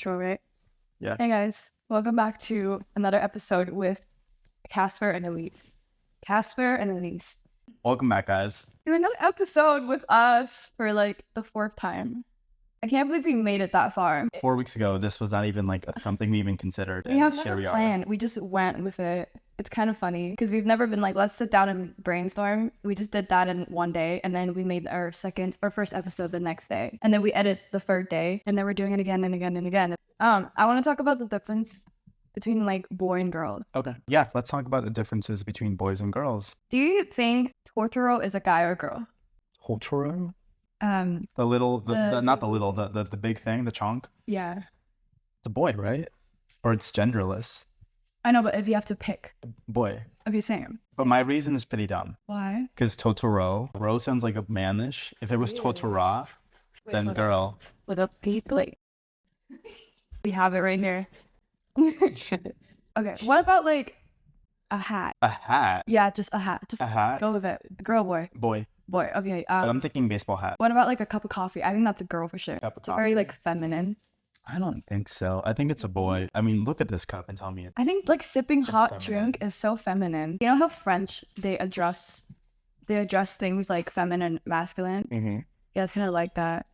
intro, right? Yeah. Hey guys, welcome back to another episode with Casper and Elise. Casper and Elise. Welcome back, guys. Do another episode with us for like the fourth time. I can't believe we made it that far. 4 weeks ago, this was not even like something we even considered. We have and no here we are. plan. We just went with it. It's kind of funny because we've never been like, let's sit down and brainstorm. We just did that in one day, and then we made our first episode the next day, and then we edit the third day, and then we're doing it again and again and again. I want to talk about the difference between like boy and girl. Okay. Yeah, let's talk about the differences between boys and girls. Do you think Totoro is a guy or girl? Totoro? Um, The little, the big thing, the chonk. yeah, It's a boy, right? Or it's genderless. I know, but if you have to pick, Boy. okay, same. But my reason is pretty dumb. Why? Because Totoro, Ro sounds like a manish. If it was Totora, then girl. With a plate. We have it right here. Okay, what about like a hat? A hat. Yeah, just a hat. Just A hat? go with it. Girl, boy, Boy. boy. Okay. But I'm thinking baseball hat. What about like a cup of coffee? I think that's a girl for sure. Cup of It's very coffee. like feminine. I don't think so. I think it's a boy. I mean, look at this cup and tell me it's... I think like sipping hot feminine. drink is so feminine. You know how French they address things like feminine, masculine. Mhm. Yeah, it's kind of like that.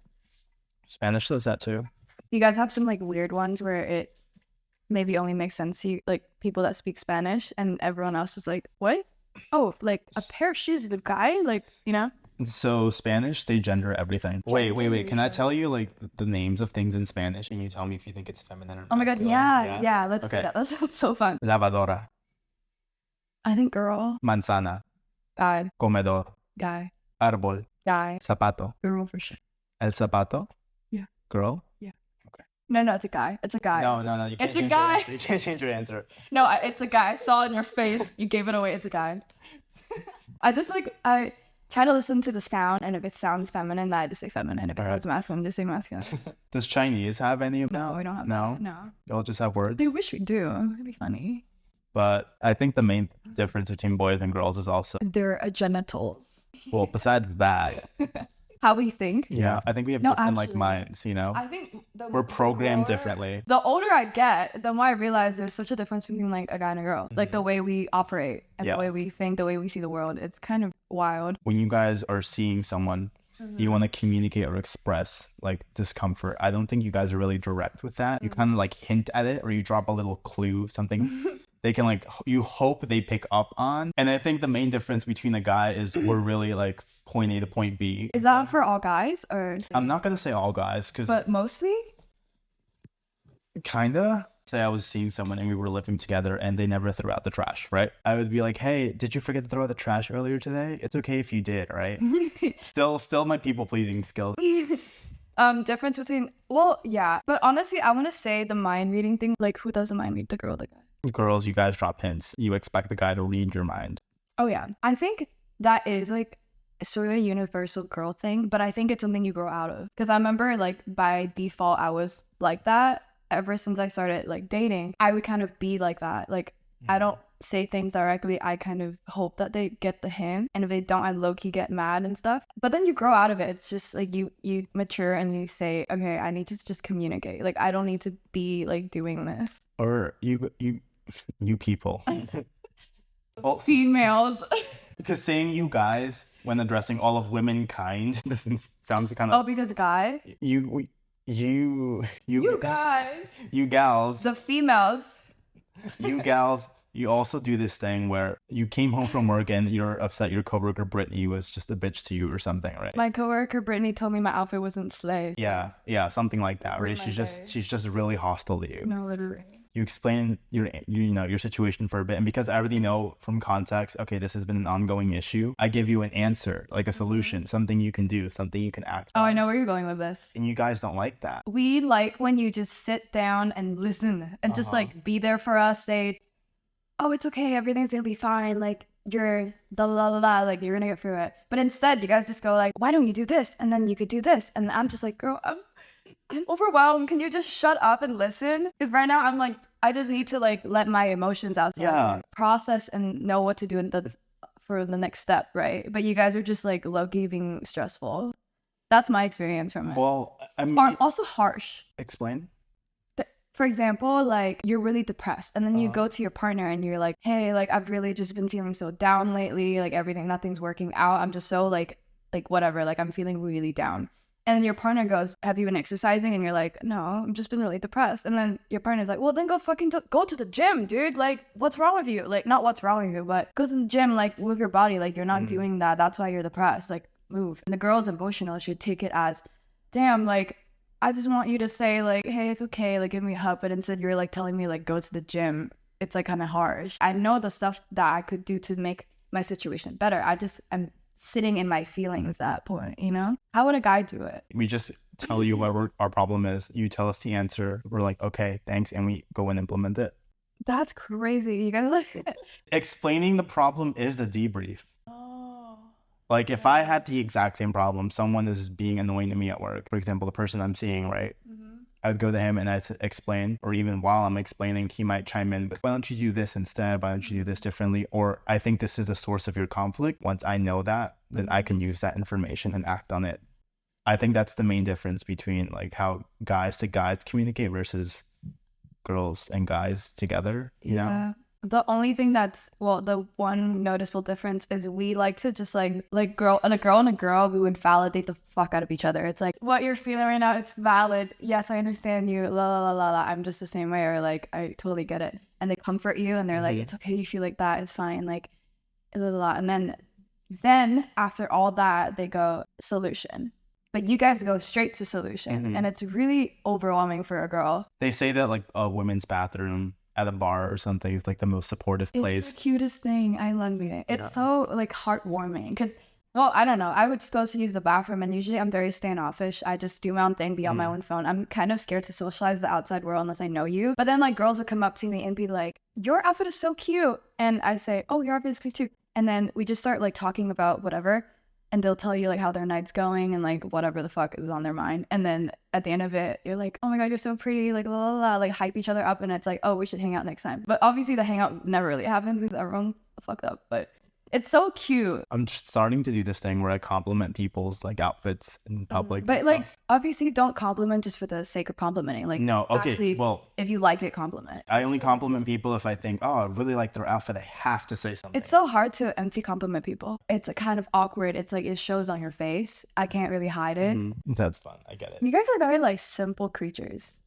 Spanish does that too. You guys have some like weird ones where it maybe only makes sense to you, like people that speak Spanish, and everyone else is like, what? Oh, like a pair of shoes is a guy? Like, you know? So Spanish, they gender everything. Wait. Can I tell you like the names of things in Spanish, and you tell me if you think it's feminine or Oh my god, masculine? yeah. Let's do Okay. that. That sounds so fun. Lavadora, I think girl, manzana, guy, comedor, guy, árbol, guy, zapato. girl for sure. El zapato? Yeah. Girl? No, it's a guy. It's a guy. No. You can't It's a change guy. Your answer. You can't change your answer. No, it's a guy. I saw it in your face. You gave it away. It's a guy. I try to listen to the sound, and if it sounds feminine, then I just say feminine. If it Alright. sounds masculine, just say masculine. Does Chinese have any of that? No, we don't have No? that. No. Y'all just have words? I wish we do. It'd be funny. But I think the main difference between boys and girls is also, They're genitals. well, besides that, How we think. yeah, I think we have No, different like actually, minds, you know? I think We're programmed differently. The older I get, the more I realize there's such a difference between like a guy and a girl. Like the way we operate and Yeah. the way we think, the way we see the world. It's kind of wild. When you guys are seeing someone, you want to communicate or express like discomfort. I don't think you guys are really direct with that. You kind of like hint at it, or you drop a little clue, something they can like, you hope they pick up on. And I think the main difference between a guy is we're really like point A to point B. Is that for all guys or? I'm not gonna say all guys, because But mostly. kinda. Say I was seeing someone and we were living together and they never threw out the trash, right? I would be like, hey, did you forget to throw out the trash earlier today? It's okay if you did, right? Still my people pleasing skills. Difference between, well, yeah. But honestly, I want to say the mind reading thing. Like, who doesn't mind read the girl, the guy? Girls, you guys drop hints. You expect the guy to read your mind. Oh yeah, I think that is like sort of a universal girl thing, but I think it's something you grow out of. Because I remember like by default I was like that ever since I started like dating. I would kind of be like that. Like I don't say things directly. I kind of hope that they get the hint, and if they don't, I low-key get mad and stuff. But then you grow out of it. It's just like you mature and you say, okay, I need to just communicate. Like I don't need to be like doing this. Or you people. Well, Females. because saying you guys when addressing all of womankind doesn't sound kind Oh, of because guy. you You guys. you gals, The females. you gals, you also do this thing where you came home from work and you're upset your coworker Brittany was just a bitch to you or something, right? My coworker Brittany told me my outfit wasn't slay. Yeah, something like that, right? my She's just really hostile to you. No, literally. You explain your situation for a bit, and because I already know from context, okay, this has been an ongoing issue, I give you an answer, like a solution, something you can do, something you can act Oh, on. I know where you're going with this. And you guys don't like that. We like when you just sit down and listen and just like be there for us. Say, oh, it's okay. Everything's going to be fine. Like you're like you're going to get through it. But instead you guys just go like, why don't you do this? And then you could do this. And I'm just like, girl, I'm overwhelmed. Can you just shut up and listen? Because right now I'm like, I just need to like let my emotions out. So I Yeah. can process and know what to do for the next step, right? But you guys are just like low-key being stressful. That's my experience from it. Well, I mean, Or also harsh. explain. For example, like you're really depressed and then you go to your partner and you're like, hey, like I've really just been feeling so down lately, like nothing's working out. I'm just so like whatever, like I'm feeling really down. And then your partner goes, have you been exercising? And you're like, no, I've just been really depressed. And then your partner's like, well, then go fucking go to the gym, dude. Like, what's wrong with you? Like, not what's wrong with you, but go to the gym, like move your body. Like, you're not doing that. That's why you're depressed. Like, move. And the girl's emotional should take it as, damn, like, I just want you to say like, hey, it's okay, like give me a hug, but instead you're like telling me like go to the gym. It's like kind of harsh. I know the stuff that I could do to make my situation better. I'm sitting in my feelings at that point, you know? How would a guy do it? We just tell you what our problem is. You tell us the answer. We're like, okay, thanks, and we go and implement it. That's crazy. You guys like Explaining the problem is the debrief. Like, if I had the exact same problem, someone is being annoying to me at work, for example, the person I'm seeing, right? I would go to him and I'd explain, or even while I'm explaining, he might chime in, but why don't you do this instead? Why don't you do this differently? Or I think this is the source of your conflict. Once I know that, then I can use that information and act on it. I think that's the main difference between like how guys to guys communicate versus girls and guys together, you know? The only thing the one noticeable difference is we like to just like girl and a girl, we would validate the fuck out of each other. It's like, what you're feeling right now is valid. Yes, I understand you. La la la la la. I'm just the same way, or like, I totally get it. And they comfort you and they're like, it's okay, you feel like that. It's fine. Like, la la la. And then after all that, they go solution. But you guys go straight to solution. And it's really overwhelming for a girl. They say that like a women's bathroom at a bar or something is like the most supportive place. It's the cutest thing. I love it. It's so like heartwarming because, well, I don't know. I would go to use the bathroom and usually I'm very standoffish. I just do my own thing, be on my own phone. I'm kind of scared to socialize the outside world unless I know you. But then like girls would come up to me and be like, your outfit is so cute. And I say, oh, your outfit is cute too. And then we just start like talking about whatever. And they'll tell you like how their night's going and like whatever the fuck is on their mind. And then at the end of it, you're like, oh my God, you're so pretty, like la la la, like hype each other up. And it's like, oh, we should hang out next time. But obviously the hangout never really happens because everyone fucked up. But it's so cute. I'm starting to do this thing where I compliment people's like outfits in public. But like, obviously don't compliment just for the sake of complimenting. Like, no, okay, actually, well, if you like it, compliment. I only compliment people if I think, oh, I really like their outfit. I have to say something. It's so hard to empty compliment people. It's kind of awkward. It's like it shows on your face. I can't really hide it. That's fun. I get it. You guys are very like simple creatures,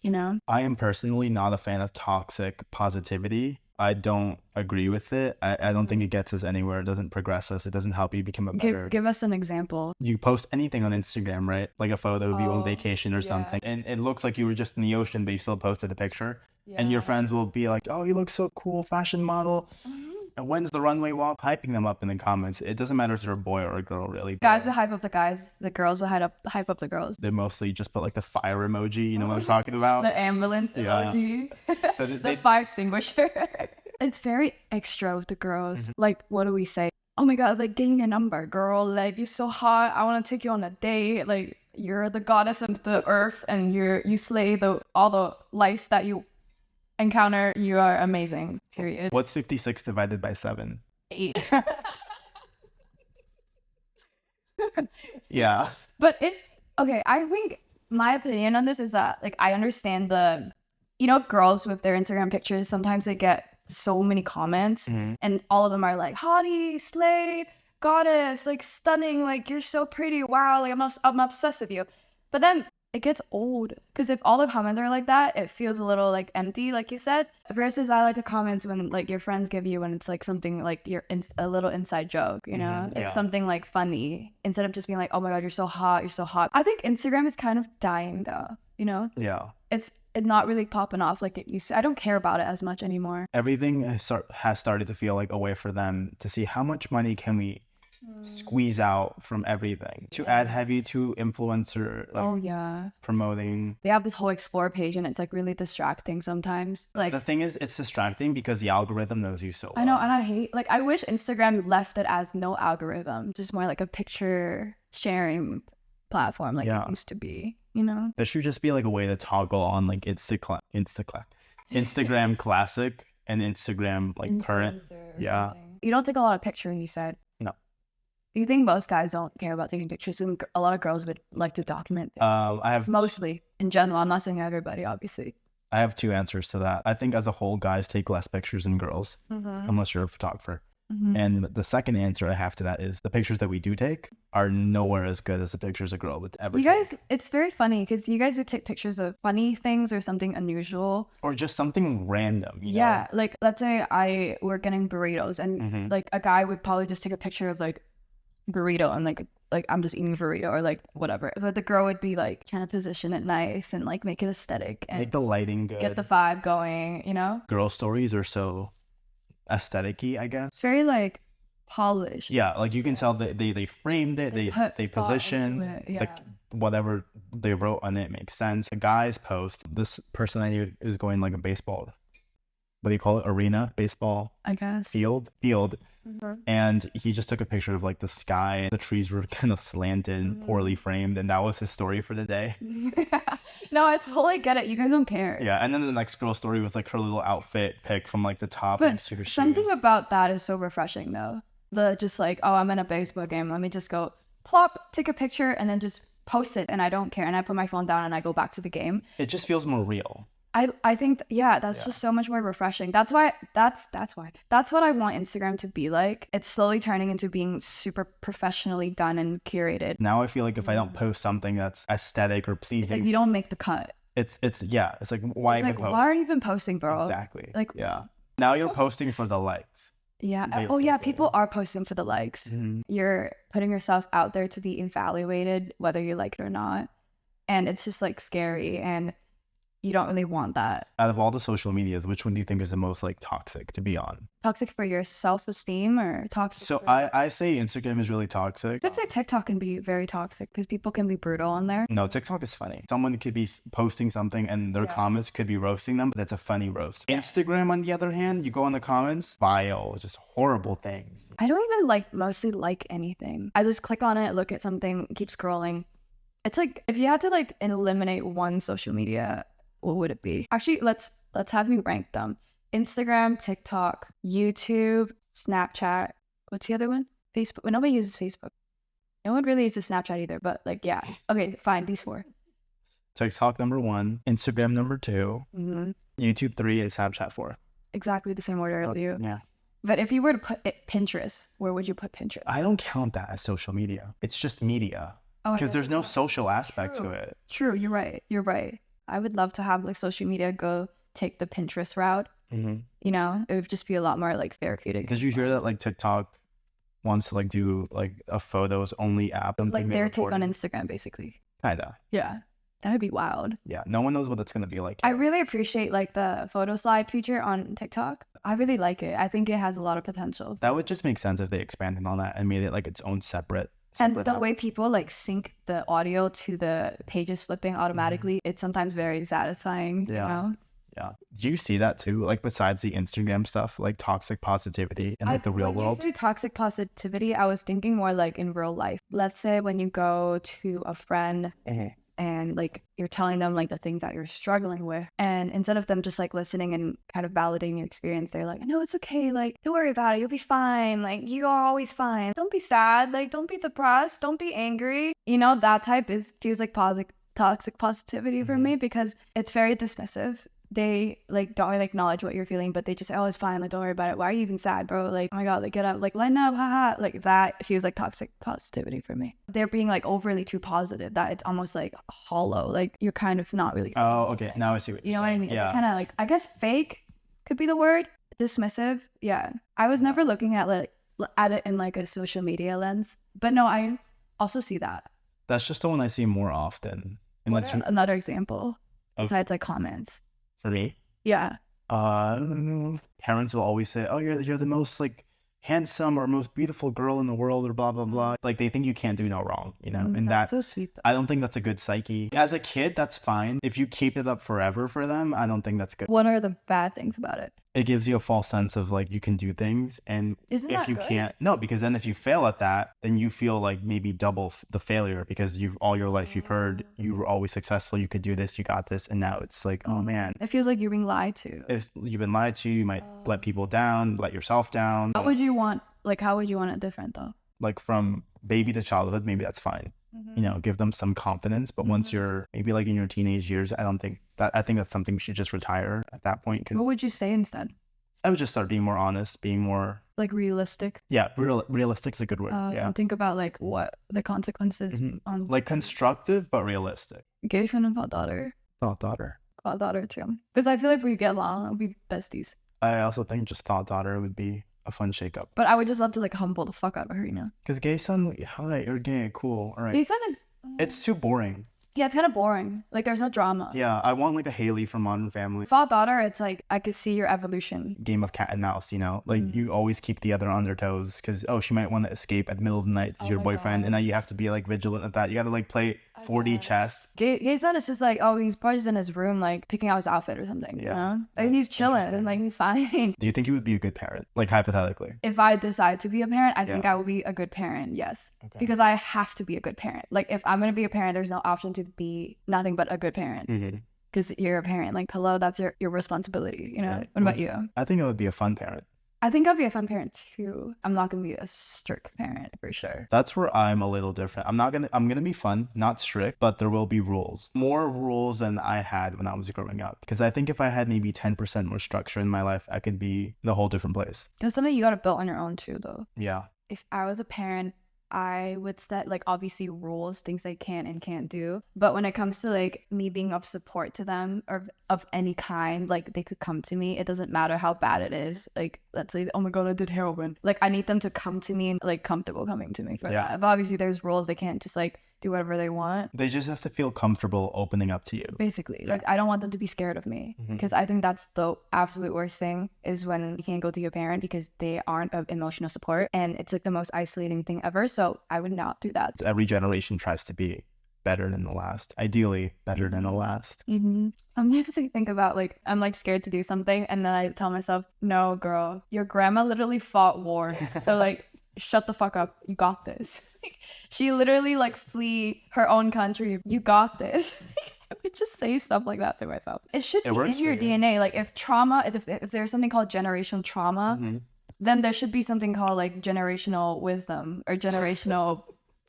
you know? I am personally not a fan of toxic positivity. I don't agree with it. I don't think it gets us anywhere. It doesn't progress us. It doesn't help you become a better. Give us an example. You post anything on Instagram, right? Like a photo of you on vacation or something. And it looks like you were just in the ocean, but you still posted a picture. Yeah. And your friends will be like, oh, you look so cool, fashion model. And when's the runway walk? Hyping them up in the comments. It doesn't matter if they're a boy or a girl, really. Guys will hype up the guys. The girls will hype up the girls. They mostly just put like the fire emoji. You know what I'm talking about? The ambulance emoji. So the fire extinguisher. It's very extra with the girls. Like, what do we say? Oh my God, like, give me your number, girl. Like, you're so hot. I want to take you on a date. Like, you're the goddess of the earth and you slay all the life that you encounter. You are amazing. Period. What's 56 divided by 7? 8. Yeah. But it's okay. I think my opinion on this is that, like, I understand girls with their Instagram pictures, sometimes they get so many comments and all of them are like, hottie, slay, goddess, like stunning, like you're so pretty, wow, like I'm obsessed with you. But then it gets old because if all the comments are like that, it feels a little like empty, like you said, versus I like the comments when like your friends give you when it's like something like a little inside joke, you know? It's something like funny instead of just being like, oh my God, you're so hot. I think Instagram is kind of dying though, you know? Yeah. It's not really popping off like it used to. I don't care about it as much anymore. Everything has started to feel like a way for them to see how much money can we squeeze out from everything. To add heavy to influencer, like, promoting. They have this whole explore page and it's like really distracting sometimes. Like, the thing is, it's distracting because the algorithm knows you so well. I know, and I hate, like, I wish Instagram left it as no algorithm, just more like a picture sharing platform like it used to be, you know? There should just be like a way to toggle on like Instagram classic and Instagram like current. Yeah. Something. You don't take a lot of pictures, you said. No. Do you think most guys don't care about taking pictures? And a lot of girls would like to document things. I have mostly in general. I'm not saying everybody, obviously. I have two answers to that. I think as a whole, guys take less pictures than girls, unless you're a photographer. And the second answer I have to that is the pictures that we do take are nowhere as good as the pictures a girl would ever You take. guys, it's very funny because you guys would take pictures of funny things or something unusual. Or just something random, you know? Yeah, like let's say we're getting burritos and like a guy would probably just take a picture of like burrito and like I'm just eating a burrito or like whatever. But the girl would be like trying to position it nice and like make it aesthetic and Make the lighting good. get the vibe going, you know? Girl stories are so aesthetic-y, I guess. It's very like polished. Yeah, like you can tell that they framed it, They they put thought positioned into it, the, yeah. whatever they wrote on it makes sense. The guy's post, this person I knew is going like a baseball, what do you call it? Arena, baseball I guess. field. And he just took a picture of like the sky. The trees were kind of slanted, poorly framed, and that was his story for the day. No, I totally get it. You guys don't care. Yeah, and then the next girl story was like her little outfit pic from like the top But next to her something shoes. about that is so refreshing though. The just like, oh, I'm in a baseball game. Let me just go plop, take a picture, and then just post it, and I don't care. And I put my phone down and I go back to the game. It just feels more real. I think that's just so much more refreshing. That's what I want Instagram to be like. It's slowly turning into being super professionally done and curated. Now I feel like if I don't post something that's aesthetic or It's pleasing, like you don't make the cut. it's like why It's even like, post? why are you even posting, bro? Exactly. Like- yeah. Now you're posting for the likes. Yeah. Oh yeah, Basically. people are posting for the likes. You're putting yourself out there to be evaluated whether you like it or not. And it's just like scary and you don't really want that. Out of all the social medias, which one do you think is the most like toxic to be on? Toxic for your self-esteem or toxic So for... I say Instagram is really toxic. I'd say TikTok can be very toxic because people can be brutal on there. No, TikTok is funny. Someone could be posting something and their comments could be roasting them, but that's a funny roast. Instagram, on the other hand, you go in the comments, vile, just horrible things. I don't even mostly like anything. I just click on it, look at something, keep scrolling. It's like if you had to like eliminate one social media, what would it be? Actually, let's have you rank them. Instagram, TikTok, YouTube, Snapchat. What's the other one? Facebook. Well, nobody uses Facebook. No one really uses Snapchat either, but like, yeah. Okay, fine. These four. TikTok number 1, Instagram number 2, YouTube 3, and Snapchat 4. Exactly the same order as you. Yeah. But if you were to put it Pinterest, where would you put Pinterest? I don't count that as social media. It's just media. Oh, I Because guess there's no it's not. social aspect True. to it. True, you're right. You're right. I would love to have like social media go take the Pinterest route. You know, it would just be a lot more like therapeutic. Did you hear that like TikTok wants to like do like a photos only app? Like their take on Instagram, basically. Kinda. Yeah, that would be wild. Yeah. No one knows what it's gonna be like. I really appreciate like the photo slide feature on TikTok. I really like it. I think it has a lot of potential. That would just make sense if they expanded on that and made it like its own separate And the app. way people like sync the audio to the pages flipping automatically, it's sometimes very satisfying. Yeah. You know? Yeah. Do you see that too? Like besides the Instagram stuff, like toxic positivity in like the real when world? you say toxic positivity, I was thinking more like in real life. Let's say when you go to a friend and like you're telling them like the things that you're struggling with, and instead of them just like listening and kind of validating your experience, they're like, no, it's okay, like don't worry about it, you'll be fine, like you are always fine, don't be sad, like don't be depressed, don't be angry, you know, that type feels like toxic positivity for me because it's very dismissive. They like don't really acknowledge what you're feeling, but they just say, oh, it's fine, like don't worry about it, why are you even sad, bro, like oh my god, like get up, like lighten up, haha. Like that feels like toxic positivity for me. They're being like overly too positive that it's almost like hollow, like you're kind of not really Oh, okay. Now I see what you you're know what I saying. mean? Yeah. It's kind of like, I guess fake could be the word. Dismissive. Yeah. I was never looking at at it in like a social media lens, but no, I also see that. That's just the one I see more often. And that's Another example Of- besides like comments. for me. Yeah. Parents will always say, "Oh, you're the most like handsome or most beautiful girl in the world," or blah blah blah. Like they think you can't do no wrong, you know. And That's that so sweet though. I don't think that's a good psyche. As a kid, that's fine. If you keep it up forever for them, I don't think that's good. What are the bad things about it? It gives you a false sense of like you can do things, and Isn't if that you good? can't, no, because then if you fail at that, then you feel like maybe double the failure because you've all your life you've heard you were always successful, you could do this, you got this, and now it's like, oh man, It feels like you're being lied to. if you've been lied to, you might let people down, let yourself down. How would you want it different though? Like from baby to childhood, maybe that's fine. you know, give them some confidence. But once you're maybe like in your teenage years, I think that's something we should just retire at that point. What Because would you say instead? I would just start being more honest, being more, Like realistic? realistic is a good word. Yeah. And think about like what the consequences on Like constructive, but realistic. gay son and daughter. Thought daughter. Daughter too. Because I feel like if we get along, we'll be besties. I also think just thought daughter would be a fun shakeup. But I would just love to like humble the fuck out of her, you know? Because gay son, all right, you're gay, cool, all right. Gay son is... It's too boring. Yeah, it's kind of boring. Like, there's no drama. Yeah, I want like a Haley from Modern Family. Thought daughter, it's like, I could see your evolution. Game of cat and mouse, you know? Like, you always keep the other on their toes because, she might want to escape at the middle of the night to your my boyfriend. God. And now you have to be like vigilant at that. You got to like play 4D chess. Gay son is just like, oh, he's probably just in his room, like, picking out his outfit or something. Yeah. You know? Like, he's chilling and, like, he's fine. Do you think you would be a good parent? Like, hypothetically. If I decide to be a parent, I think Yeah. I will be a good parent, yes. Okay. Because I have to be a good parent. Like, if I'm going to be a parent, there's no option to be nothing but a good parent. Mm-hmm. Because you're a parent. Like, hello, that's your responsibility, you know? Right. What about you? I think it would be a fun parent. I think I'll be a fun parent, too. I'm not going to be a strict parent, for sure. That's where I'm a little different. I'm gonna be fun, not strict, but there will be rules. More rules than I had when I was growing up. Because I think if I had maybe 10% more structure in my life, I could be in a whole different place. That's something you got to build on your own, too, though. Yeah. If I was a parent, I would set like obviously rules, things I can and can't do. But when it comes to like me being of support to them or of any kind, like they could come to me. It doesn't matter how bad it is. Like let's say, oh my god, I did heroin. Like I need them to come to me and like comfortable coming to me for Yeah. that. But obviously there's rules. They can't just like do whatever they want. They just have to feel comfortable opening up to you. Basically, like I don't want them to be scared of me because I think that's the absolute worst thing is when you can't go to your parent because they aren't of emotional support, and it's like the most isolating thing ever. So I would not do that. Every generation tries to be better than the last. Ideally, better than the last. Sometimes I think about like I'm like scared to do something, and then I tell myself, "No, girl, your grandma literally fought war, so like." Shut the fuck up. You got this. She literally like flee her own country. You got this. I would just say stuff like that to myself. It should be works in your for you. DNA. Like if trauma, if there's something called generational trauma, then there should be something called like generational wisdom or generational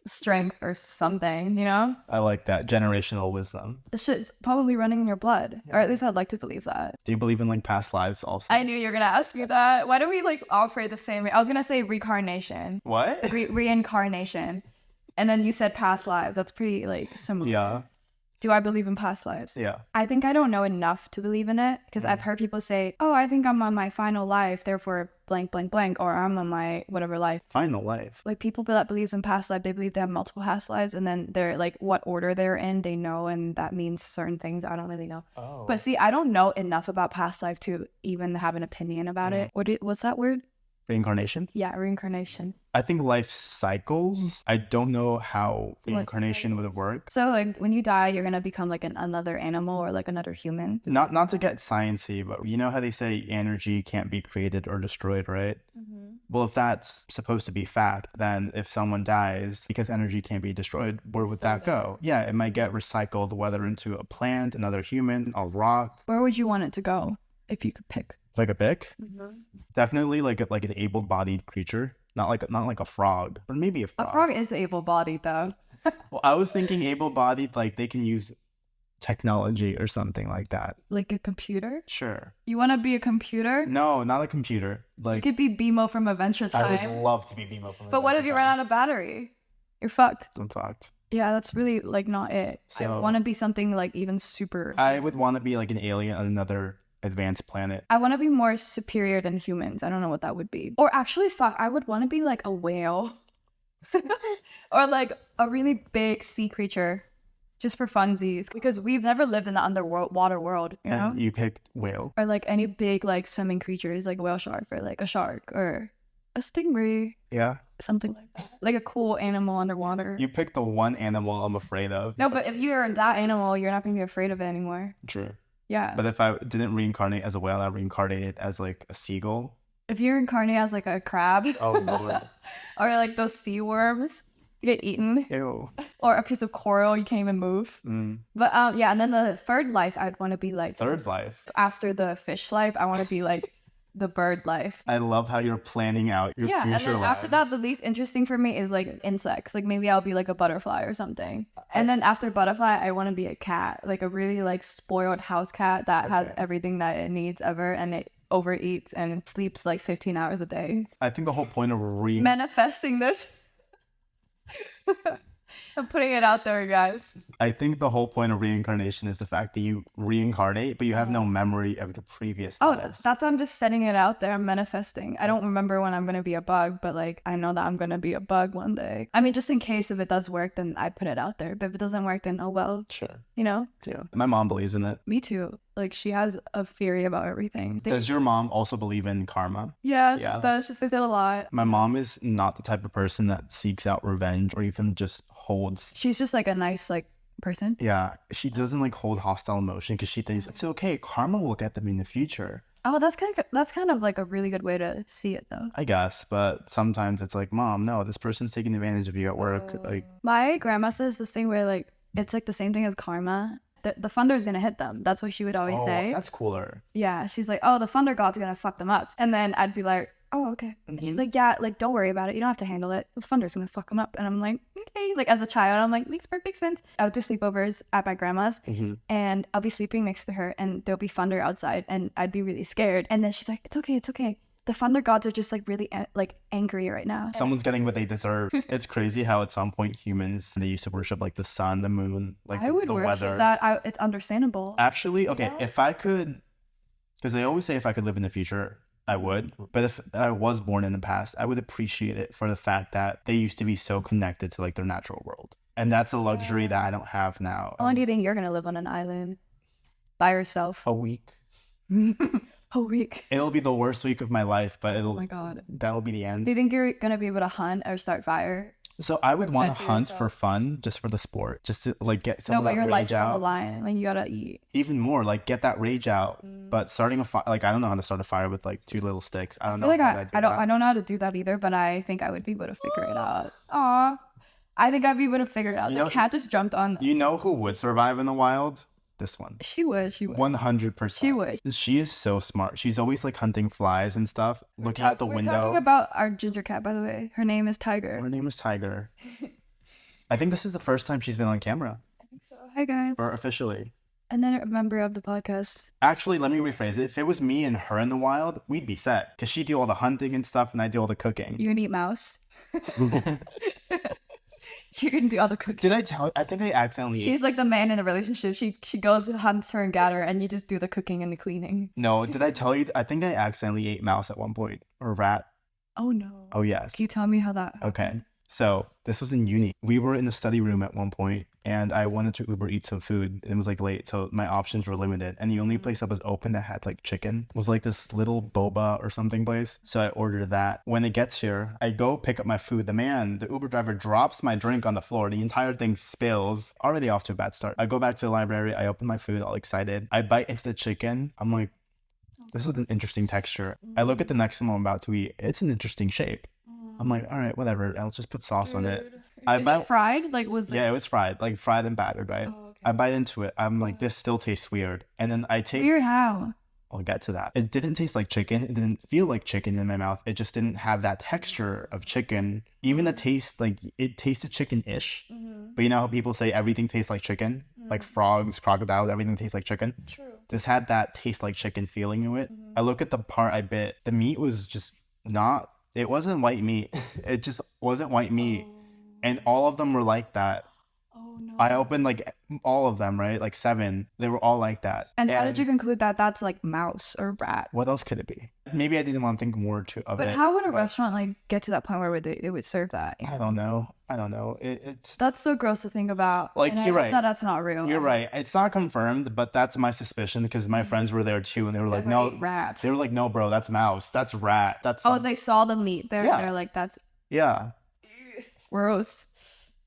strength or something, you know? I like that. Generational wisdom. This shit's probably running in your blood. Or at least I'd like to believe that. Do you believe in like past lives also? I knew you were gonna ask me that. Why do we like operate the same way? I was gonna say reincarnation. What? Reincarnation. And then you said past lives. That's pretty like similar. Yeah. Do I believe in past lives? Yeah. I think I don't know enough to believe in it because I've heard people say, oh, I think I'm on my final life, therefore blank, blank, blank, or I'm on my whatever life. Final life. Like people that believes in past life, they believe they have multiple past lives, and then they're like what order they're in, they know, and that means certain things. I don't really know. Oh. But see, I don't know enough about past life to even have an opinion about it. What's that word? Reincarnation? Yeah, reincarnation. I think life cycles. I don't know how reincarnation would work. So like when you die, you're gonna become like another animal or like another human. Not to get sciencey, but you know how they say energy can't be created or destroyed, right? Well, if that's supposed to be fact, then if someone dies because energy can't be destroyed, where would that go? Yeah, it might get recycled, whether into a plant, another human, a rock, Where would you want it to go if you could pick? like a bick. Definitely like an able-bodied creature, not like a frog, or maybe a frog. A frog is able-bodied though. Well, I was thinking able-bodied, like they can use technology or something like that. Like a computer? Sure. You want to be a computer? No, not a computer. You Like could be Bimo from Adventure I would Time. love to be Bimo from. But what if you run out of battery? You're fucked. I'm fucked. Yeah, that's really like not it. I So- want to be something like even super. I would want to be like an alien on another advanced planet. I want to be more superior than humans. I don't know what that would be. Or actually, fuck, I would want to be like a whale. Or like a really big sea creature. Just for funsies. Because we've never lived in the underwater world, you know? And you picked whale. Or like any big like swimming creatures like a whale shark or like a shark or a stingray. Yeah. Something like that. Like a cool animal underwater. You picked the one animal I'm afraid of. No, but if you're that animal, you're not going to be afraid of it anymore. True. Yeah. But if I didn't reincarnate as a whale, I reincarnated as like a seagull. If you're incarnate as like a crab Oh Lord. or like those sea worms, you get eaten. Ew. Or a piece of coral, you can't even move. But yeah, and then the third life, I'd want to be like Third life. after the fish life, I want to be like the bird life. I love how you're planning out your Yeah, and future then lives. after that, the least interesting for me is like insects. Like maybe I'll be like a butterfly or something. And then after butterfly, I want to be a cat, like a really like spoiled house cat that has everything that it needs ever, and it overeats and it sleeps like 15 hours a day. I think the whole point of Manifesting this. I'm putting it out there, guys. I think the whole point of reincarnation is the fact that you reincarnate, but you have no memory of your previous Oh, lives. that's why I'm just setting it out there. I'm manifesting. I don't remember when I'm going to be a bug, but like I know that I'm going to be a bug one day. I mean, just in case if it does work, then I put it out there. But if it doesn't work, then oh well, Sure. you know? Yeah. My mom believes in it. Me too. Like she has a theory about everything. Does your mom also believe in karma? Yeah, Yeah. she does. She says it a lot. My mom is not the type of person that seeks out revenge or even just holds. She's just like a nice like person. Yeah, she doesn't like hold hostile emotion because she thinks it's okay. Karma will get them in the future. Oh, that's kind of like a really good way to see it though. I guess, but sometimes it's like, Mom, no, this person's taking advantage of you at work. Like, My grandma says this thing where like it's like the same thing as karma. The thunder is gonna hit them. That's what she would always say. that's cooler. Yeah, she's like, oh, the thunder god's gonna fuck them up. And then I'd be like, oh, okay. And she's like, yeah, like, don't worry about it. You don't have to handle it. The thunder's gonna fuck them up. And I'm like, okay. Like, as a child, I'm like, makes perfect sense. I would do sleepovers at my grandma's, and I'll be sleeping next to her, and there'll be thunder outside, and I'd be really scared. And then she's like, it's okay, it's okay. The thunder gods are just like really like angry right now. Someone's getting what they deserve. It's crazy how at some point humans, they used to worship like the sun, the moon, like I would the worship weather. that. It's understandable. Actually, okay, if I could, because they always say if I could live in the future, I would. But if I was born in the past, I would appreciate it for the fact that they used to be so connected to like their natural world. And that's a luxury that I don't have now. How long do you think you're gonna live on an island by yourself? A week. A week. It'll be the worst week of my life, but Oh my god. that'll be the Do end. you think you're gonna be able to hunt or start fire? So I would want to Fend for hunt yourself. for fun, just for the sport, just to like get some No, of but that your life rage is on the out. line. Like you gotta eat. Even more, like get that rage out. But starting a fire, like I don't know how to start a fire with like 2 little sticks. I don't I know. feel like how to do I don't that. know how to do that either, but I think I would be able to figure it out. Aw. I think I'd be able to figure it out. You The know- cat just jumped on. You know who would survive in the wild? This one. She would. 100%. She would. She is so smart. She's always like hunting flies and stuff. Look out the We're window. talking about our ginger cat, by the way. Her name is Tiger. Her name is Tiger. I think this is the first time she's been on camera, So, hi guys. or officially. And then a member of the podcast. Actually, let me rephrase it. If it was me and her in the wild, we'd be set. Because she'd do all the hunting and stuff, and I do all the cooking. You can eat mouse. You can do all the cooking. Did I tell you? I think I accidentally ate. She's like the man in the relationship. She goes and hunts her and gather, and you just do the cooking and the cleaning. No, did I tell you? I think I accidentally ate mouse at one point. Or rat. Oh no. Oh, yes. Can you tell me how that Okay. So this was in uni. We were in the study room at one point, and I wanted to Uber eat some food. It was like late, so my options were limited. And the only place that was open that had like chicken was like this little boba or something place. So I ordered that. When it gets here, I go pick up my food. The Uber driver drops my drink on the floor. The entire thing spills. Already off to a bad start. I go back to the library. I open my food, all excited. I bite into the chicken. I'm like, this is an interesting texture. I look at the next one I'm about to eat. It's an interesting shape. I'm like, all right, whatever. I'll just put sauce on it. I Is bite, it fried? Like was it yeah, it was fried, like fried and battered, right? Oh, okay. I bite into it. I'm like, this still tastes weird. And then I take, weird how? I'll get to that. It didn't taste like chicken. It didn't feel like chicken in my mouth. It just didn't have that texture of chicken. Even the taste, like it tasted chicken-ish. But you know how people say everything tastes like chicken? Like frogs, crocodiles, everything tastes like chicken? True. This had that taste like chicken feeling to it. I look at the part I bit. The meat was just not, it wasn't white meat. It just wasn't white meat. And all of them were like that. Oh no. I opened like all of them, right? Like 7. They were all like that. And how did you conclude that that's like mouse or rat? What else could it be? Maybe I didn't want to think more of But it. how would a restaurant like get to that point where they would serve that? I don't know. It's That's so gross to think about. Like, and I you're hope right. that that's not real. you're right. It's not confirmed, but that's my suspicion because my friends were there too, and they were like, "No, rat. They were like, "No, bro, that's mouse. That's rat. That's Oh, they saw the meat there. Yeah. They're like, that's yeah." gross.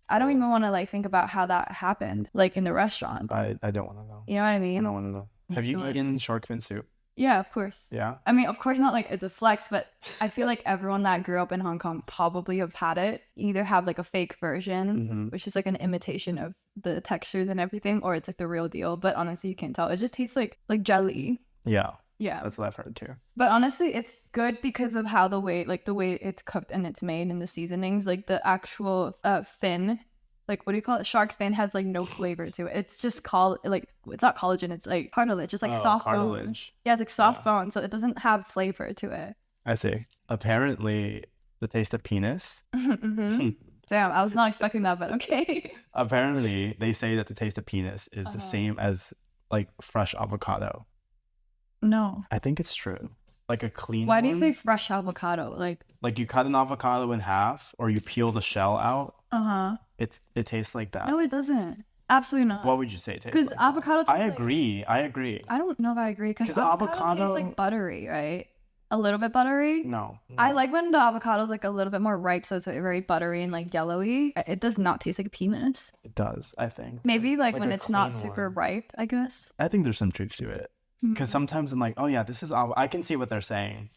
I don't even want to like think about how that happened, like in the restaurant. I don't want to know. You know what I I mean? don't want to know. Have you Sure. eaten shark fin soup? Yeah, of course. Yeah. I mean, of course not like it's a flex, but I feel like everyone that grew up in Hong Kong probably have had it. Either have like a fake version, which is like an imitation of the textures and everything, or it's like the real deal. But honestly, you can't tell. It just tastes like jelly. Yeah. Yeah. That's what I've heard too. But honestly, it's good because of how the way it's cooked and it's made and the seasonings. Like the actual fin, like what do you call it? Shark fin has like no flavor to it. It's just it's not collagen. It's like cartilage. It's like soft bone. cartilage. Yeah, it's like soft bone, so it doesn't have flavor to it. I see. Apparently, the taste of penis. Mm-hmm. Damn, I was not expecting that, but okay. Apparently, they say that the taste of penis is the same as like fresh avocado. No. I think it's true. Like a clean Why do you one. say fresh avocado? Like you cut an avocado in half or you peel the shell out. It tastes like that. No, it doesn't. Absolutely not. What would you say it tastes Because like? avocado tastes I agree. I don't know if I agree. Because 'Cause avocado tastes like buttery, right? A little bit buttery. No. I like when the avocado's like a little bit more ripe, so it's like very buttery and like yellowy. It does not taste like penis. It does, I think. Maybe like when a it's not clean super one. ripe, I guess. I think there's some truth to it. Because sometimes I'm like, oh yeah, this is I can see what they're saying.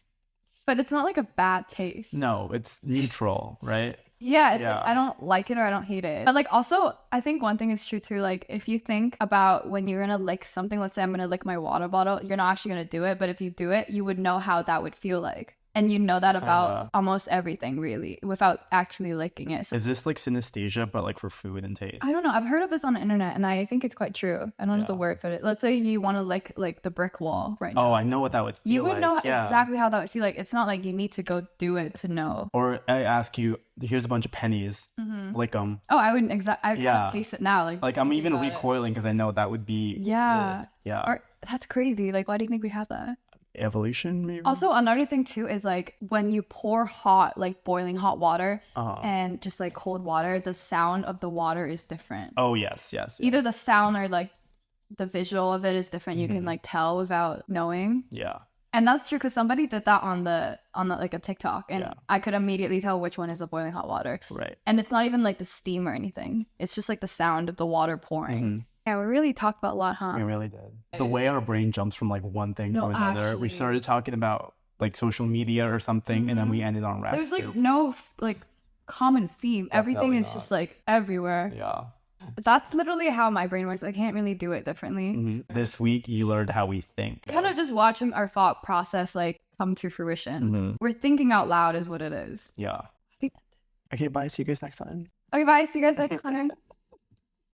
But it's not like a bad taste. No, it's neutral, right? Yeah, it's Yeah. Like, I don't like it or I don't hate it. But like also, I think one thing is true too. Like if you think about when you're gonna lick something, let's say I'm gonna lick my water bottle, you're not actually gonna do it. But if you do it, you would know how that would feel like. And you know that about almost everything really without actually licking it. So Is this like synesthesia, but like for food and taste? I don't know. I've heard of this on the internet and I think it's quite true. I don't know the word for it. Let's say you want to lick like the brick wall right now. Oh, I know what that would feel You would like. know Yeah. exactly how that would feel like. It's not like you need to go do it to know. Or I ask you, here's a bunch of pennies, lick them. Oh, I wouldn't I Yeah. can't taste it now. Like Like I'm even about it. recoiling because I know that would be. Yeah. Yeah. Or that's crazy. Like, why do you think we have that? Evolution, maybe. Also, another thing too is like when you pour hot, like boiling hot water and just like cold water, the sound of the water is different. Oh yes. Either the sound or like the visual of it is different. You can like tell without knowing. Yeah. And that's true because somebody did that on the like a TikTok, and I could immediately tell which one is the boiling hot water. Right. And it's not even like the steam or anything. It's just like the sound of the water pouring. Yeah, we really talked about a lot, huh? We really did. The way our brain jumps from like one thing to another. We started talking about like social media or something, and then we ended on rap There's like soup. no like common theme. Everything Definitely is not. just like everywhere. Yeah. That's literally how my brain works. I can't really do it differently. This week you learned how we think. Kind of just watching our thought process like come to fruition. We're thinking out loud is what it is. Yeah. Okay, bye. See you guys next time. Okay, bye. See you guys next time.